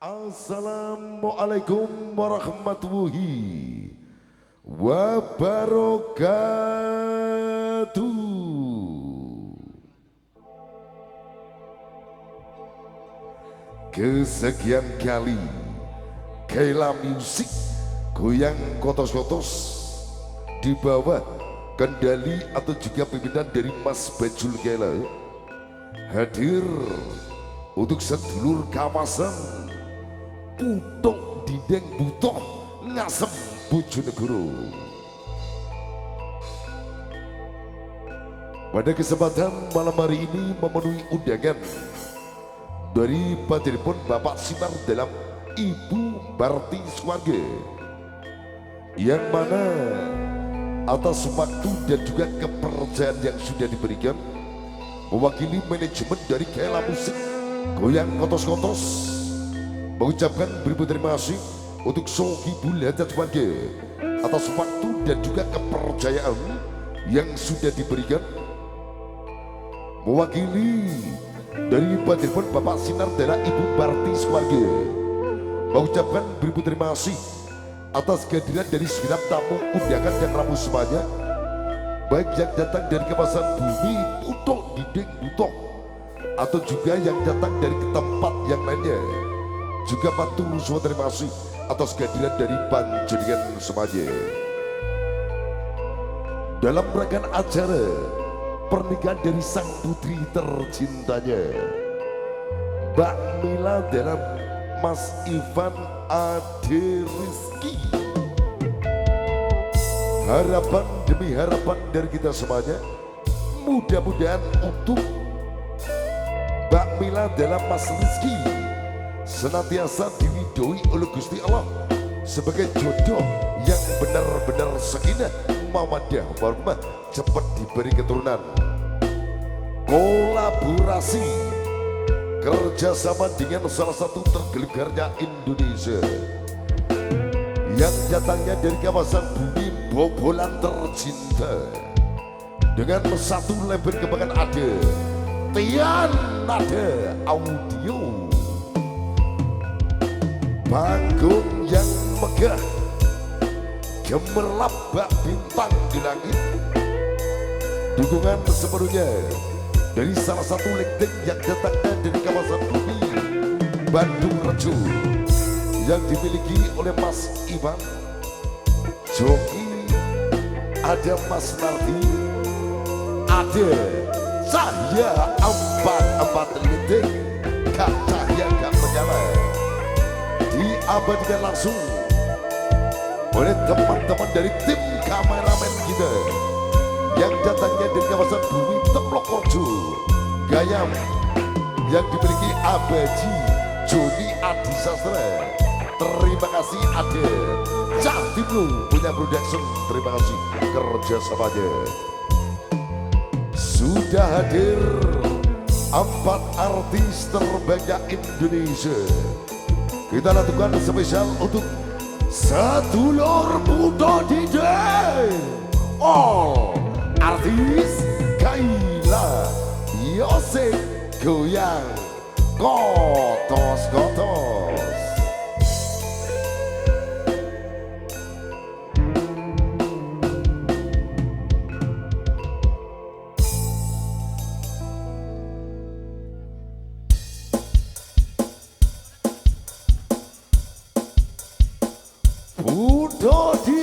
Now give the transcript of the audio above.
Assalamualaikum warahmatullahi wabarakatuh. Kesekian kali Kela Musik goyang kotos-kotos di bawah kendali atau juga pimpinan dari Mas Bajul Kela hadir untuk sedulur kawasan Putok Dindeng Butoh Ngasem Bojonegoro. Pada kesempatan malam hari ini memenuhi undangan dari padiripun Bapak Sinar dalam Ibu Barti Swarga, yang mana atas waktu dan juga kepercayaan yang sudah diberikan mewakili manajemen dari Kela Musik goyang kotos-kotos mengucapkan beribu terima kasih untuk Sogi Buladat Warga atas waktu dan juga kepercayaan yang sudah diberikan. Mewakili dari padiripun Bapak Sinar Dela Ibu Barti Swarga mengucapkan beribu terima kasih atas kehadiran dari segenap tamu undangan dan ramu semuanya, baik yang datang dari kawasan bumi Putok Dindeng Butoh atau juga yang datang dari tempat yang lainnya. Juga matur suwun terima kasih atas kehadiran dari panjenengan semuanya dalam rangkaian acara pernikahan dari sang putri tercintanya Mbak Mila dalam Mas Ivan Ade Rizky. Harapan demi harapan dari kita semuanya, mudah-mudahan untuk Mbak Mila dalam Mas Rizky senantiasa diridhoi oleh Gusti Allah sebagai jodoh yang benar-benar sakinah mawaddah warahmah, cepat diberi keturunan, kolaborasi kerjasama dengan salah satu tergeligarnya Indonesia yang datangnya dari kawasan bumi Bobolan tercinta dengan satu label kebanggaan ada Tian Nada Audio, panggung yang megah gemerlap bak bintang di langit, dukungan sepenuhnya dari salah satu lekting yang datangnya dari kawasan bumi Bandung Rejo yang dimiliki oleh Mas Iwan Joki, ada Mas Nardi, ada Cahya 44 Litik, Kak Cahya gak menyala, diabadikan langsung oleh teman-teman dari tim kameramen kita yang datangnya dari kawasan bumi Templokorjo Gayam yang dimiliki Abaji Joni Adi Sastra. Terima kasih ada Cah Timlu punya production, terima kasih kerjasamanya. Sudah hadir 4 artis terbanyak Indonesia. Kita lakukan spesial untuk sedulur Putok Dindeng, all artis Kela Musik goyang kotos-kotos. Putok Dindeng